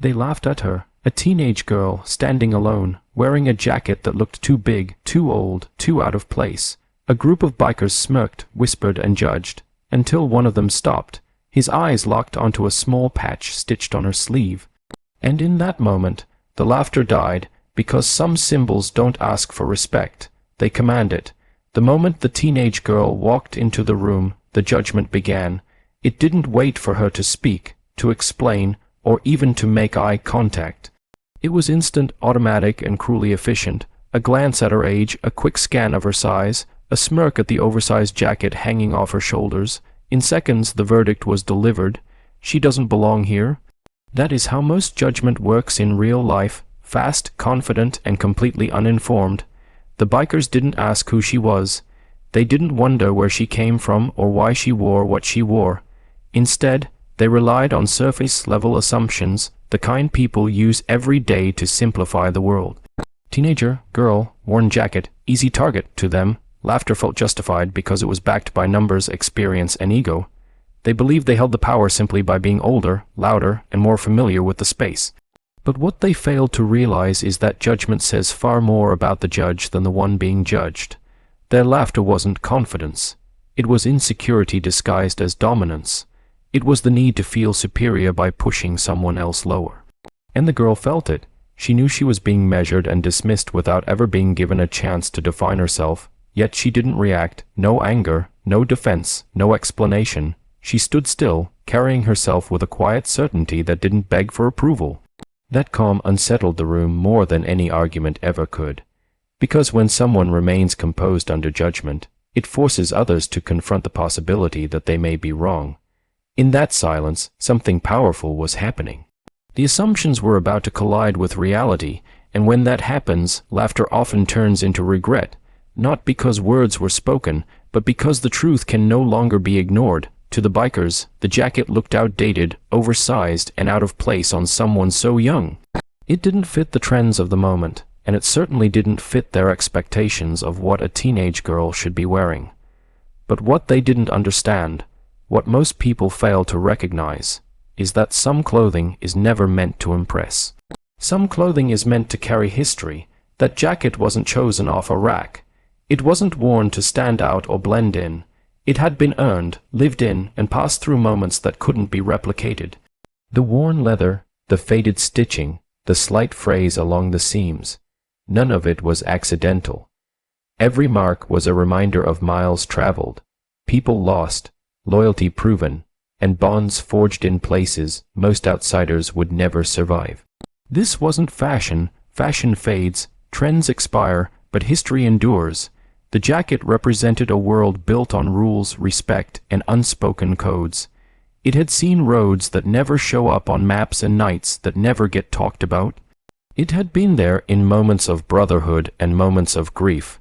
They laughed at her, a teenage girl standing alone, wearing a jacket that looked too big, too old, too out of place. A group of bikers smirked, whispered, and judged, until one of them stopped. His eyes locked onto a small patch stitched on her sleeve. And in that moment, the laughter died, because some symbols don't ask for respect, they command it. The moment the teenage girl walked into the room, the judgment began. It didn't wait for her to speak, to explain, or even to make eye contact. It was instant, automatic, and cruelly efficient. A glance at her age, a quick scan of her size, a smirk at the oversized jacket hanging off her shoulders. In seconds, the verdict was delivered. She doesn't belong here. That is how most judgment works in real life, fast, confident, and completely uninformed. The bikers didn't ask who she was. They didn't wonder where she came from or why she wore what she wore. Instead, they relied on surface-level assumptions, the kind people use every day to simplify the world. Teenager, girl, worn jacket, easy target to them. Laughter felt justified because it was backed by numbers, experience, and ego. They believed they held the power simply by being older, louder, and more familiar with the space. But what they failed to realize is that judgment says far more about the judge than the one being judged. Their laughter wasn't confidence. It was insecurity disguised as dominance. It was the need to feel superior by pushing someone else lower. And the girl felt it. She knew she was being measured and dismissed without ever being given a chance to define herself. Yet she didn't react, no anger, no defense, no explanation. She stood still, carrying herself with a quiet certainty that didn't beg for approval. That calm unsettled the room more than any argument ever could. Because when someone remains composed under judgment, it forces others to confront the possibility that they may be wrong. In that silence, something powerful was happening. The assumptions were about to collide with reality, and when that happens, laughter often turns into regret. Not because words were spoken, but because the truth can no longer be ignored. To the bikers, the jacket looked outdated, oversized, and out of place on someone so young. It didn't fit the trends of the moment, and it certainly didn't fit their expectations of what a teenage girl should be wearing. But what they didn't understand, what most people fail to recognize, is that some clothing is never meant to impress. Some clothing is meant to carry history. That jacket wasn't chosen off a rack. It wasn't worn to stand out or blend in. It had been earned, lived in, and passed through moments that couldn't be replicated. The worn leather, the faded stitching, the slight frays along the seams, none of it was accidental. Every mark was a reminder of miles traveled, people lost, loyalty proven, and bonds forged in places most outsiders would never survive. This wasn't fashion. Fashion fades, trends expire, but history endures. The jacket represented a world built on rules, respect, and unspoken codes. It had seen roads that never show up on maps and nights that never get talked about. It had been there in moments of brotherhood and moments of grief.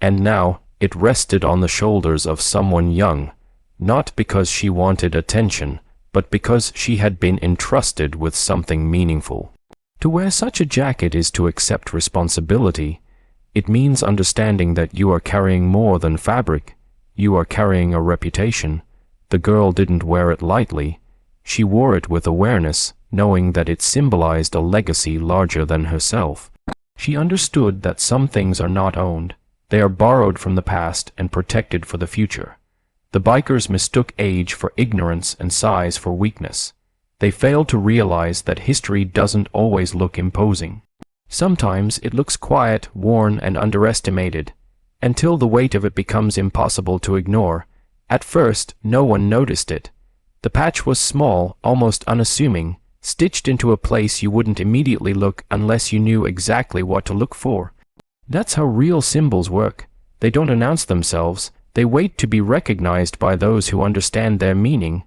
And now it rested on the shoulders of someone young, not because she wanted attention, but because she had been entrusted with something meaningful. To wear such a jacket is to accept responsibility. It means understanding that you are carrying more than fabric. You are carrying a reputation. The girl didn't wear it lightly. She wore it with awareness, knowing that it symbolized a legacy larger than herself. She understood that some things are not owned. They are borrowed from the past and protected for the future. The bikers mistook age for ignorance and size for weakness. They failed to realize that history doesn't always look imposing. Sometimes it looks quiet, worn, and underestimated, until the weight of it becomes impossible to ignore. At first, no one noticed it. The patch was small, almost unassuming, stitched into a place you wouldn't immediately look unless you knew exactly what to look for. That's how real symbols work. They don't announce themselves. They wait to be recognized by those who understand their meaning.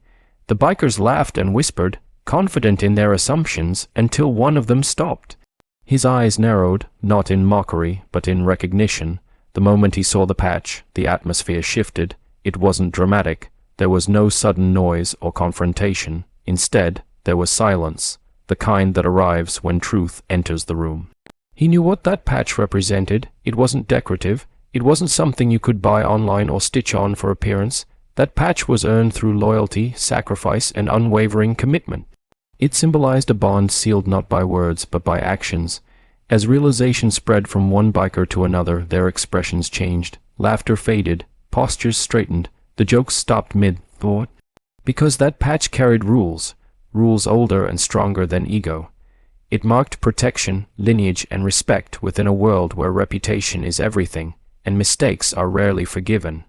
The bikers laughed and whispered, confident in their assumptions, until one of them stopped. His eyes narrowed, not in mockery, but in recognition. The moment he saw the patch, the atmosphere shifted. It wasn't dramatic. There was no sudden noise or confrontation. Instead, there was silence, the kind that arrives when truth enters the room. He knew what that patch represented. It wasn't decorative. It wasn't something you could buy online or stitch on for appearance. That patch was earned through loyalty, sacrifice, and unwavering commitment. It symbolized a bond sealed not by words but by actions. As realization spread from one biker to another, their expressions changed. Laughter faded, postures straightened, the jokes stopped mid-thought. Because that patch carried rules older and stronger than ego. It marked protection, lineage, and respect within a world where reputation is everything, and mistakes are rarely forgiven.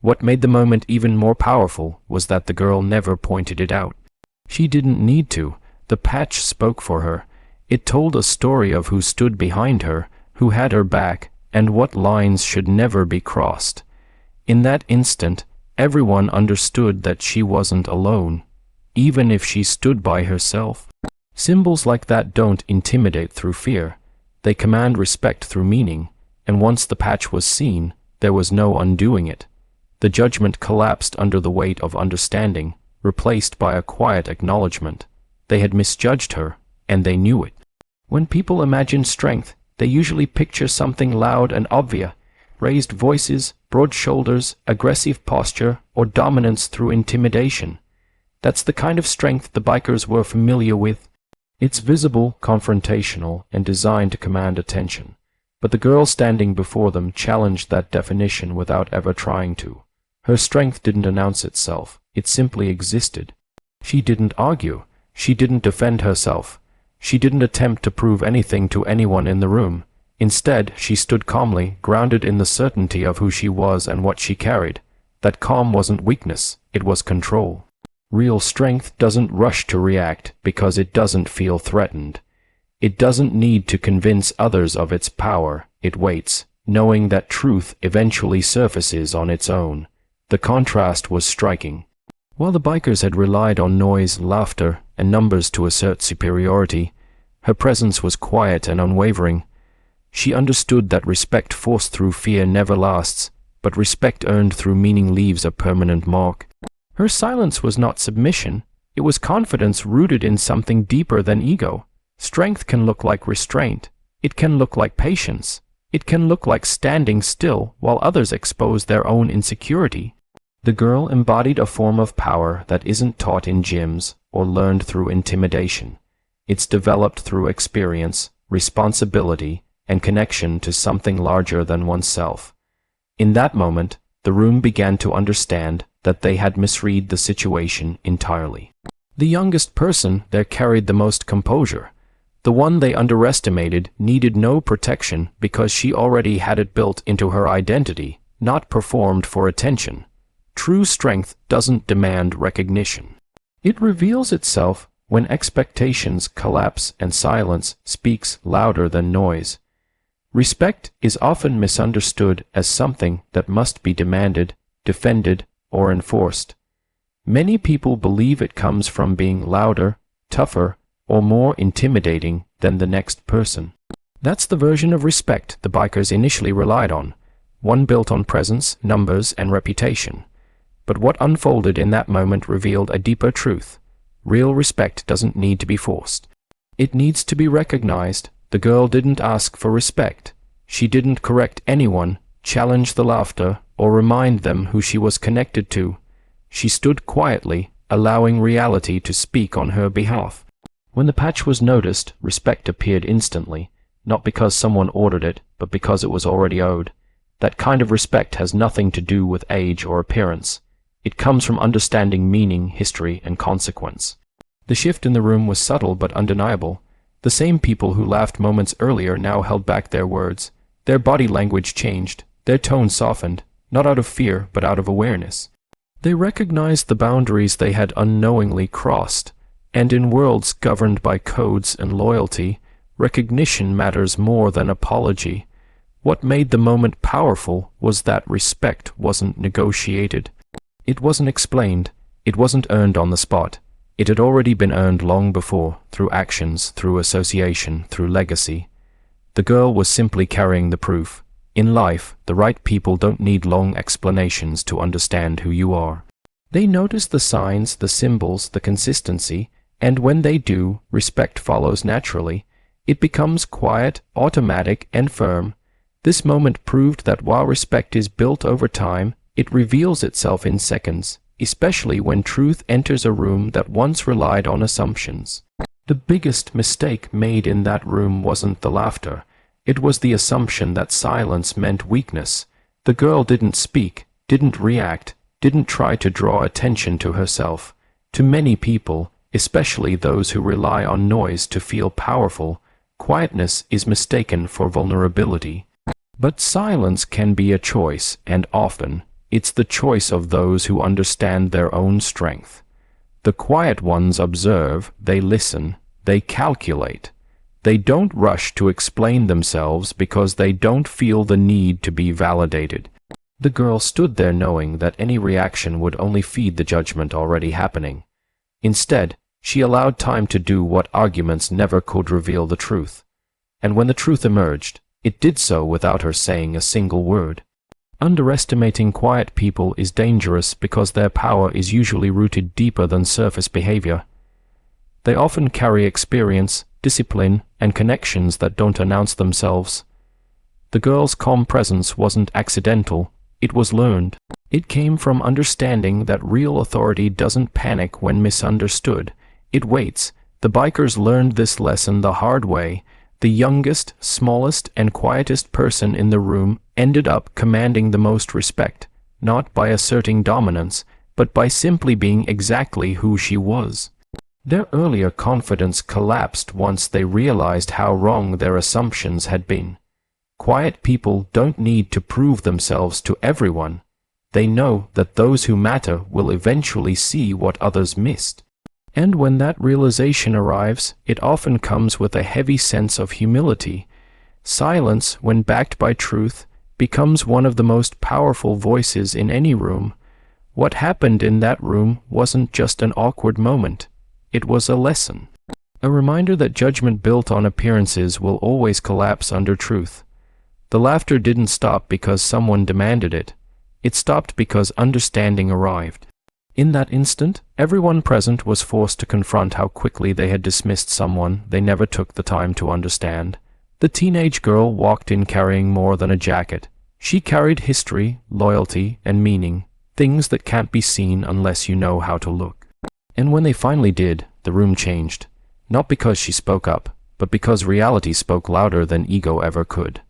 What made the moment even more powerful was that the girl never pointed it out. She didn't need to. The patch spoke for her. It told a story of who stood behind her, who had her back, and what lines should never be crossed. In that instant, everyone understood that she wasn't alone, even if she stood by herself. Symbols like that don't intimidate through fear. They command respect through meaning, and once the patch was seen, there was no undoing it. The judgment collapsed under the weight of understanding, replaced by a quiet acknowledgement. They had misjudged her, and they knew it. When people imagine strength, they usually picture something loud and obvious: raised voices, broad shoulders, aggressive posture, or dominance through intimidation. That's the kind of strength the bikers were familiar with. It's visible, confrontational, and designed to command attention. But the girl standing before them challenged that definition without ever trying to. Her strength didn't announce itself. It simply existed. She didn't argue. She didn't defend herself. She didn't attempt to prove anything to anyone in the room. Instead, she stood calmly, grounded in the certainty of who she was and what she carried. That calm wasn't weakness, it was control. Real strength doesn't rush to react because it doesn't feel threatened. It doesn't need to convince others of its power. It waits, knowing that truth eventually surfaces on its own. The contrast was striking. While the bikers had relied on noise, laughter, and numbers to assert superiority, her presence was quiet and unwavering. She understood that respect forced through fear never lasts, but respect earned through meaning leaves a permanent mark. Her silence was not submission. It was confidence rooted in something deeper than ego. Strength can look like restraint. It can look like patience. It can look like standing still while others expose their own insecurity. The girl embodied a form of power that isn't taught in gyms or learned through intimidation. It's developed through experience, responsibility, and connection to something larger than oneself. In that moment, the room began to understand that they had misread the situation entirely. The youngest person there carried the most composure. The one they underestimated needed no protection because she already had it built into her identity, not performed for attention. True strength doesn't demand recognition. It reveals itself when expectations collapse and silence speaks louder than noise. Respect is often misunderstood as something that must be demanded, defended, or enforced. Many people believe it comes from being louder, tougher, or more intimidating than the next person. That's the version of respect the bikers initially relied on, one built on presence, numbers, and reputation. But what unfolded in that moment revealed a deeper truth. Real respect doesn't need to be forced. It needs to be recognized. The girl didn't ask for respect. She didn't correct anyone, challenge the laughter, or remind them who she was connected to. She stood quietly, allowing reality to speak on her behalf. When the patch was noticed, respect appeared instantly, not because someone ordered it, but because it was already owed. That kind of respect has nothing to do with age or appearance. It comes from understanding meaning, history, and consequence. The shift in the room was subtle but undeniable. The same people who laughed moments earlier now held back their words. Their body language changed. Their tone softened, not out of fear, but out of awareness. They recognized the boundaries they had unknowingly crossed, and in worlds governed by codes and loyalty, recognition matters more than apology. What made the moment powerful was that respect wasn't negotiated. It wasn't explained. It wasn't earned on the spot. It had already been earned long before, through actions, through association, through legacy. The girl was simply carrying the proof. In life, the right people don't need long explanations to understand who you are. They notice the signs, the symbols, the consistency, and when they do, respect follows naturally. It becomes quiet, automatic, and firm. This moment proved that while respect is built over time, it reveals itself in seconds, especially when truth enters a room that once relied on assumptions. The biggest mistake made in that room wasn't the laughter. It was the assumption that silence meant weakness. The girl didn't speak, didn't react, didn't try to draw attention to herself. To many people, especially those who rely on noise to feel powerful, quietness is mistaken for vulnerability. But silence can be a choice, and often, it's the choice of those who understand their own strength. The quiet ones observe, they listen, they calculate. They don't rush to explain themselves because they don't feel the need to be validated. The girl stood there knowing that any reaction would only feed the judgment already happening. Instead, she allowed time to do what arguments never could: reveal the truth. And when the truth emerged, it did so without her saying a single word. Underestimating quiet people is dangerous because their power is usually rooted deeper than surface behavior. They often carry experience, discipline, and connections that don't announce themselves. The girl's calm presence wasn't accidental, it was learned. It came from understanding that real authority doesn't panic when misunderstood. It waits. The bikers learned this lesson the hard way. The youngest, smallest, and quietest person in the room ended up commanding the most respect, not by asserting dominance, but by simply being exactly who she was. Their earlier confidence collapsed once they realized how wrong their assumptions had been. Quiet people don't need to prove themselves to everyone. They know that those who matter will eventually see what others missed. And when that realization arrives, it often comes with a heavy sense of humility. Silence, when backed by truth, becomes one of the most powerful voices in any room. What happened in that room wasn't just an awkward moment. It was a lesson. A reminder that judgment built on appearances will always collapse under truth. The laughter didn't stop because someone demanded it. It stopped because understanding arrived. In that instant, everyone present was forced to confront how quickly they had dismissed someone they never took the time to understand. The teenage girl walked in carrying more than a jacket. She carried history, loyalty, and meaning, things that can't be seen unless you know how to look. And when they finally did, the room changed. Not because she spoke up, but because reality spoke louder than ego ever could.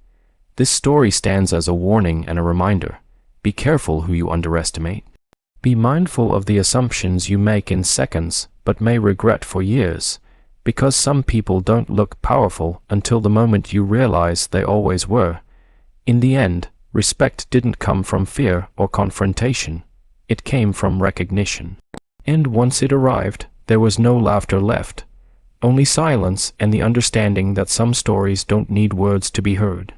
This story stands as a warning and a reminder. Be careful who you underestimate. Be mindful of the assumptions you make in seconds, but may regret for years, because some people don't look powerful until the moment you realize they always were. In the end, respect didn't come from fear or confrontation. It came from recognition. And once it arrived, there was no laughter left. Only silence and the understanding that some stories don't need words to be heard.